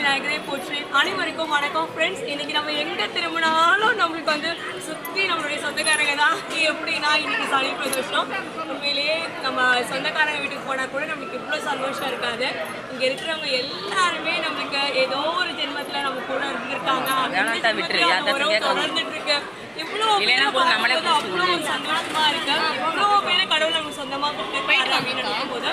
விநாயகரே போற்றி. அனைவருக்கும் வணக்கம் ஃப்ரெண்ட்ஸ். இன்னைக்கு நம்ம எங்கே திரும்பினாலும் நம்மளுக்கு வந்து சுற்றி நம்மளுடைய சொந்தக்காரங்க தான். எப்படின்னா இன்னைக்கு சனி பிரதோஷம். உண்மையிலேயே நம்ம சொந்தக்காரங்க வீட்டுக்கு போனால் கூட நம்மளுக்கு இவ்வளோ சந்தோஷம் இருக்காது. இங்கே இருக்கிறவங்க எல்லாருமே நம்மளுக்கு ஏதோ ஒரு ஜென்மத்தில் நம்ம கூட இருந்திருக்காங்க. உறவு தொடர்ந்துட்டு இருக்கு. இவ்வளோ அவ்வளோ சந்தோஷமா இருக்கு. இவ்வளோ பேரை கடவுள் நமக்கு சொந்தமாக கொடுத்துருக்காங்க அப்படின்னு நினைக்கும் போது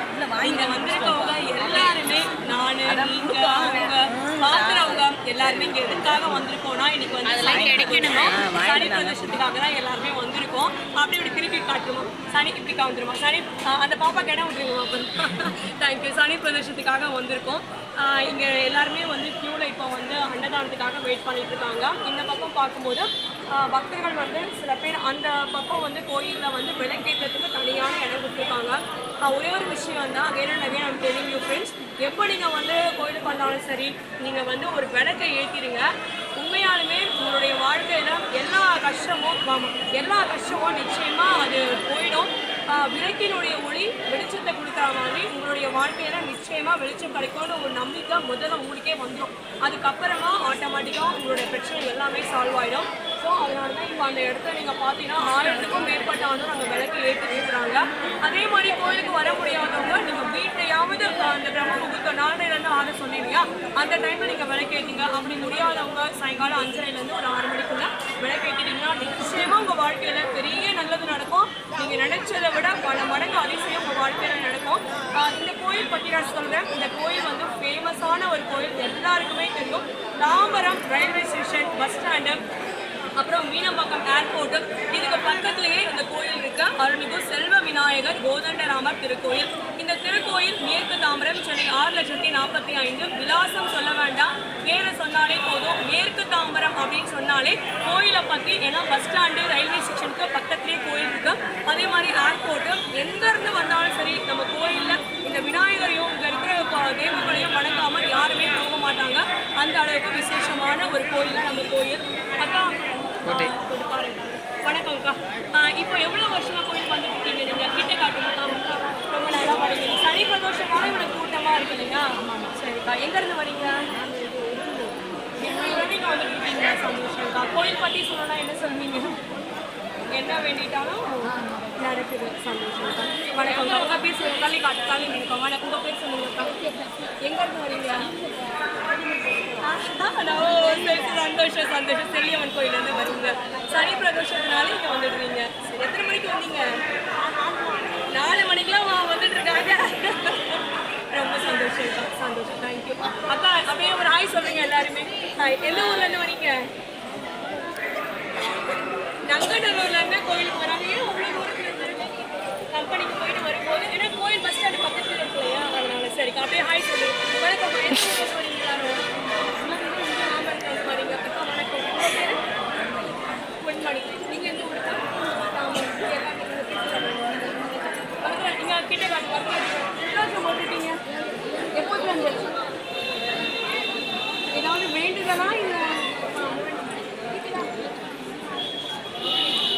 இங்க வந்திருக்கவங்க எல்லாருமே நானு நீங்க அவங்க பாக்குறவங்க எல்லாருமே இங்க எதுக்காக வந்திருக்கோம்னா இன்னைக்கு வந்து சனி பிரதோஷத்துக்காக தான் எல்லாருமே வந்திருக்கோம். அப்படி இப்படி திருப்பி காட்டுவோம். சனி இப்படி வந்துருமா சனி அந்த பாப்பா கிட்ட விட்டுருவோம். தேங்க்யூ. சனி பிரதோஷத்துக்காக வந்திருக்கோம். இங்கே எல்லாருமே வந்து க்யூவில் இப்போ வந்து அன்னதானத்துக்காக வெயிட் பண்ணிட்டு இருக்காங்க. இந்த பக்கம் பார்க்கும்போது பக்தர்கள் வந்து சில பேர் அந்த பக்கம் வந்து கோயிலில் வந்து விளக்கேற்றத்துக்கு தனியான இடம் கொடுத்துருக்காங்க. ஒரே ஒரு விஷயம் தான் நிறைய நம்ம தெரியும் ஃப்ரெண்ட்ஸ். எப்போ நீங்கள் வந்து கோயிலுக்கு வந்தாலும் சரி நீங்கள் வந்து ஒரு விளக்கை ஏற்றிடுங்க. உண்மையாலுமே உங்களுடைய வாழ்க்கையில் எல்லா கஷ்டமும் நிச்சயமாக அது போயிடும். விளக்கினுடைய ஒளி வெளிச்சத்தை கொடுக்குற மாதிரி உங்களுடைய வாழ்க்கையில நிச்சயமாக வெளிச்சம் கிடைக்கும்னு ஒரு நம்பிக்கை முதல்ல உங்களுக்கே வந்துடும். அதுக்கப்புறமா ஆட்டோமேட்டிக்காக உங்களுடைய பிரச்சனை எல்லாமே சால்வ் ஆகிடும். ஸோ அதனால தான் இப்போ அந்த இடத்துல நீங்கள் பார்த்தீங்கன்னா 1000க்கும் மேற்பட்ட வந்து நாங்கள் விளக்கு ஏற்றுறாங்க. அதே மாதிரி கோயிலுக்கு வர முடியாதவங்க நீங்கள் வீட்டையாவது அந்த பிரம்ம முகூர்த்தம் 4:30 6 சொன்னீங்க அந்த டைமில் நீங்கள் விளக்கேற்றிங்க. அப்படி முடியாதவங்க சாயங்காலம் 5:30 ஒரு 6 மணிக்குள்ள விளக்கேற்றிட்டீங்கன்னா நிச்சயமாக உங்கள் வாழ்க்கையில் பெரிய நல்லது நடக்கும். நீங்கள் நினைச்சதை விட பல மடங்கு அதிசயம் உங்கள் வாழ்க்கையில் நடக்கும். இந்த கோயில் பற்றி நான் சொல்கிறேன். இந்த கோயில் வந்து ஃபேமஸான ஒரு கோயில், எல்லாருக்குமே தெரியும். Tambaram railway station, bus stand, அப்புறம் மீனம்பாக்கம் ஏர்போர்ட்டு, இதுக்கு பக்கத்துலேயே இந்த கோயில் இருக்கு. அருள்மிகு செல்வ விநாயகர் கோதண்டராமர் திருக்கோயில். இந்த திருக்கோயில் மேற்கு தாம்பரம், சென்னை 6,45,000. விலாசம் சொல்ல வேண்டாம், பேரை சொன்னாலே போதும். மேற்கு தாம்பரம் அப்படின்னு சொன்னாலே கோயிலை பற்றி, ஏன்னா பஸ் ஸ்டாண்டு ரயில்வே ஸ்டேஷனுக்கு பக்கத்துலேயே கோயில் இருக்கு. அதே மாதிரி ஏர்போர்ட்டு, எங்கேருந்து வந்தாலும் சரி நம்ம கோயிலில் இந்த விநாயகரையும் இங்கே இருக்கிற தெய்வங்களையும் வணங்காமல் யாருமே போக மாட்டாங்க. அந்த அளவுக்கு விசேஷமான ஒரு கோயில் நம்ம கோயில். அக்கா வணக்கம்க்கா. இப்போ எவ்வளோ வருஷமா கோயில் வந்துட்டு இருக்கீங்க? நீங்கள் கிட்ட காட்டுமா? ரொம்ப நல்லா வரீங்க. சனி பிரதோஷமாக இவ்வளோ கூட்டமாக இருக்கு இல்லையா? சரிக்கா. எங்கேருந்து வரீங்க? நீங்கள் வந்துட்டு இருக்கீங்க. சந்தோஷம்க்கா. கோயில் பற்றி சொல்லணும்னா என்ன சொல்வீங்க? என்ன வேண்டிட்டாலும் நடக்குது. சந்தோஷம்க்கா. வணக்கம்க்கா. உங்கள் பேர் சொல்லுங்க. தள்ளி காட்டு தள்ளி நினைக்கோங்க. வணக்கம். உங்கள் பேர் சொல்லுங்கக்கா. எங்கேருந்து வரீங்க? சந்தோஷம். செல்லியம்மன் கோயிலேருந்து வருவீங்க. சனி பிரதோஷத்தினால இங்கே வந்துடுவீங்க. சரி, எத்தனை மணிக்கு வந்தீங்க? 4 மணிக்கெலாம் வந்துட்டு இருக்காங்க. ரொம்ப சந்தோஷம். தேங்க்யூ அக்கா. அப்படியே ஒரு ஹாய் சொல்றீங்க எல்லாருமே. ஹாய். எந்த ஊர்லேருந்து வரீங்க? நங்கநல்லூர்லேருந்து கோயிலுக்கு வராங்க. ஏன் அவ்வளோ தூரத்துலேருந்து கம்பெனிக்கு போயிட்டு வரும்போது? ஏன்னா கோயில் பஸ் ஸ்டாண்டு பக்கத்தில் இருக்கு இல்லையா? அதனால சரிக்கா. அப்படியே ஹாய் சொல்லுங்க. வணக்கம். வரீங்க எல்லாரும்? வரீங்க. அக்கா வணக்கம். உங்கள் பேர்? பொன்மணி. நீங்கள் எந்த ஊருக்கா? நீங்கள் கிட்ட காட்டு போட்டுருக்கீங்க. எப்போதுல இருந்து ஏதாவது வேண்டுதலா? இல்லை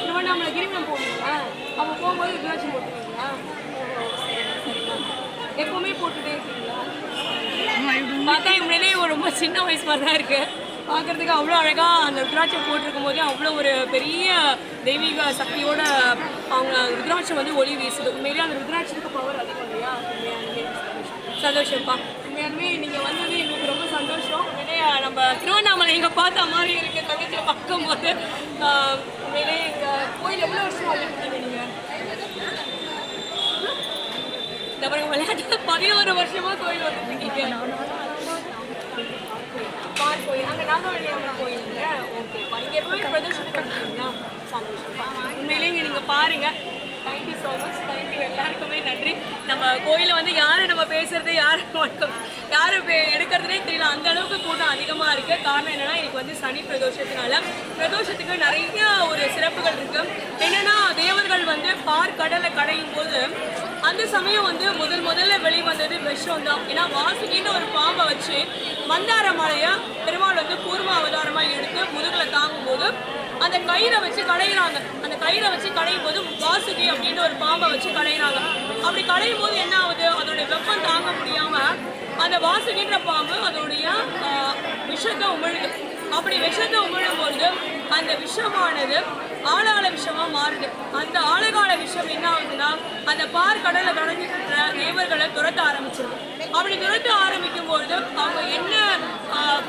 திருவண்ணாமலை கிரிவலம் போவீங்களா? அவங்க போகும்போது ருத்ராட்சம் போட்டுருக்கீங்களா? எப்பவுமே போட்டுட்டே இருக்கீங்களா? பார்த்தா இவங்களே ரொம்ப சின்ன வயசு மாதிரி தான் இருக்கு. பார்க்குறதுக்கு அவ்வளோ அழகாக அந்த ருத்ராட்சம் போட்டிருக்கும் போதே அவ்வளோ ஒரு பெரிய தெய்வீக சக்தியோட அவங்க ருத்ராட்சம் வந்து ஒளி வீசுது. உண்மையிலே அந்த ருத்ராட்சத்துக்கு பவர் அதிகம் இல்லையா? உண்மையாலுமே சந்தோஷம்ப்பா. உண்மையாலுமே நீங்கள் வந்தது எங்களுக்கு ரொம்ப சந்தோஷம். உண்மையிலே நம்ம திருவண்ணாமலை எங்கே பார்த்த மாதிரி இருக்குது. தங்கச்சியை பார்க்கும்போது உண்மையிலே எங்கள் கோயில் எவ்வளோ வருஷம் வந்துருக்கீங்க நீங்கள்? இந்த பாருங்க விளையாட்டு 11 வருஷமாக கோயில் வந்துருக்கீங்க. பார் கோயில் அங்கே நாகவல்லியம்மன் கோயிலுங்க. ஓகேப்பா. நீங்கள் எப்பவுமே பிரதர்ஷனத்துக்கு வந்துருக்கீங்களா? சந்தோஷம்ப்பா. உண்மையிலே இங்கே நீங்கள் பாருங்கள். Thank you so much. தேங்க்யூ. எல்லாருக்குமே நன்றி. நம்ம கோயிலை வந்து யாரை நம்ம பேசுறது யாரை எடுக்கிறதுனே தெரியல. அந்த அளவுக்கு கூட்டம் அதிகமாக இருக்குது. காரணம் என்னென்னா இன்னைக்கு வந்து சனி பிரதோஷத்துக்கு நிறைய ஒரு சிறப்புகள் இருக்குது. என்னென்னா தேவர்கள் வந்து கடலை கடையும் போது அந்த சமயம் வந்து முதல்ல வெளிவந்தது விஷம் தான். ஏன்னா வாசுகின்னு ஒரு பாம்பை வச்சு மந்தார மலையை பெருமாள் வந்து பூர்வ அவதாரமாக எடுத்து முதுகில் தாங்கும்போது அந்த கயிறை வச்சு கடையிறாங்க. அந்த கயிறை வச்சு கடையும் போது வாசுகி அப்படின்னு ஒரு பாம்பை வச்சு கடையிறாங்க. அப்படி கடையும் போது என்ன ஆகுது? அதோடைய வெப்பம் தாங்க முடியாமல் அந்த வாசுகின்ற பாம்பு அதோடைய விஷத்தை உமிழுது. அப்படி விஷத்தை உமிழும்போது அந்த விஷமானது ஆழகால விஷமா மாறுது. அந்த ஆழகால விஷம் என்ன ஆகுதுன்னா அந்த கடலை கடந்துட்டு தேவர்களை துரத்த ஆரம்பிச்சிடும். அப்படி துரத்த ஆரம்பிக்கும் பொழுது அவங்க என்ன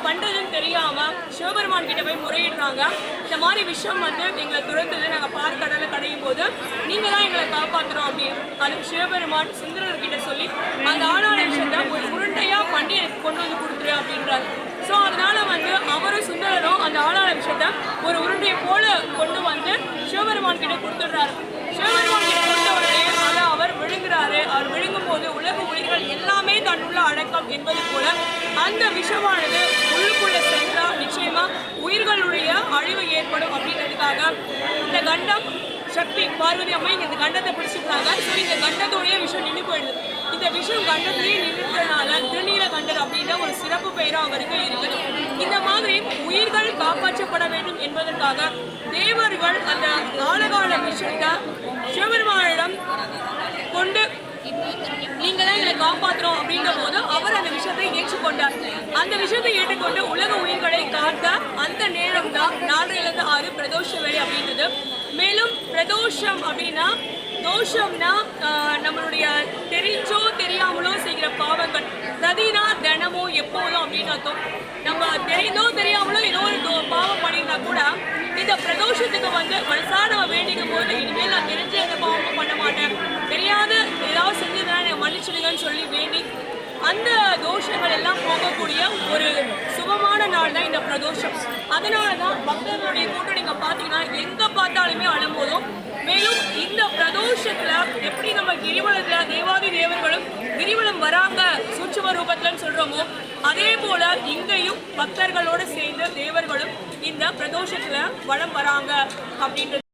பண்றதுன்னு தெரியாம சிவபெருமான் கிட்ட போய் முறையிடுறாங்க. இந்த மாதிரி விஷம் எங்களை துரத்துது, நாங்க கடலை கடையும் போது நீங்க தான் எங்களை காப்பாத்துறோம் அப்படின்னு. அதுக்கு சிவபெருமான் சுந்தரர்கிட்ட சொல்லி அந்த ஆழகால விஷயத்த ஒரு உருண்டையா பண்ணி எனக்கு கொண்டு வந்து கொடுத்துரு அப்படின்றாரு. ஸோ அதனால அவரும் சுந்தரரும் அந்த ஆழகால விஷயத்த ஒரு உருண்டையை போல கொண்டு வந்து சிவபெருமான் கிட்ட கொடுத்துடுறாரு. சிவபெருமான் கிட்ட கொடுத்த உடனே அதை அவர் விழுங்குறாரு. அவர் விழுங்கும் போது உலக உயிர்கள் எல்லாமே தன்னுள்ள அடக்கம் என்பது போல அந்த விஷமானது உள்ளுக்குள்ள சென்றா நிச்சயமா உயிர்களுடைய அழிவு ஏற்படும் அப்படின்றதுக்காக இந்த கண்டம் சக்தி பார்வதி அம்மா இந்த கண்டத்தை பிடிச்சிக்கிறாங்க. ஸோ இந்த கண்டத்தோடைய விஷம் நின்று போயிடுது. இந்த விஷம் கண்டத்திலேயே நின்றுறதுனால திருநீல கண்டர் அப்படின்ற ஒரு சிறப்பு பெயரும் அவருக்கு இருக்குது. இந்த மாதிரி உயிர்கள் காப்பாற்றப்பட வேண்டும் என்பதற்காக தேவர்கள் அந்த ஆழகால விஷயத்தை சிவபெருமானிடம் கொண்டு நீங்க தான் எங்களை காப்பாற்றுறோம் அப்படின்ற போது அவர் அந்த விஷயத்தை ஏற்றுக்கொண்டார். அந்த விஷயத்தை ஏற்றுக்கொண்டு உலக உயிர்களை காத்த அந்த நேரம் தான் 4 to 6 பிரதோஷ வேலை அப்படின்றது. மேலும் பிரதோஷம் அப்படின்னா தோஷம்னா நம்மளுடைய தெரிஞ்சோ தெரியாமலோ செய்கிற பாவங்கள். பிரதினா தினமும் எப்போதும் அப்படின்னு அர்த்தம். நம்ம தெரிந்தோ தெரியாமலோ ஏதோ ஒரு பாவம் பண்ணியிருந்தா கூட இந்த பிரதோஷத்துக்கு மனசா நம்ம வேண்டிக்கும் போது இனிமேல் நான் தெரிஞ்ச எந்த பாவமும் பண்ண மாட்டேன், தெரியாத ஏதாவது செஞ்சதுனா எனக்கு மன்னிச்சிடுங்கன்னு சொல்லி வேண்டி அந்த தோஷங்கள் எல்லாம் போகக்கூடிய ஒரு சுபமான நாள் தான் இந்த பிரதோஷம். அதனால தான் பக்தர்களுடைய கூட்டம் நீங்க பார்த்தீங்கன்னா எங்க பார்த்தாலுமே அழும்போதும். மேலும் இந்த பிரதோஷத்துல எப்படி நம்ம கிரிவலத்துல தேவாதி தேவர்களும் கிரிவலம் வராங்க சூட்சும ரூபத்துலன்னு சொல்றோமோ அதே போல இங்கேயும் பக்தர்களோடு சேர்ந்து தேவர்களும் இந்த பிரதோஷத்துல வலம் வராங்க அப்படின்றது.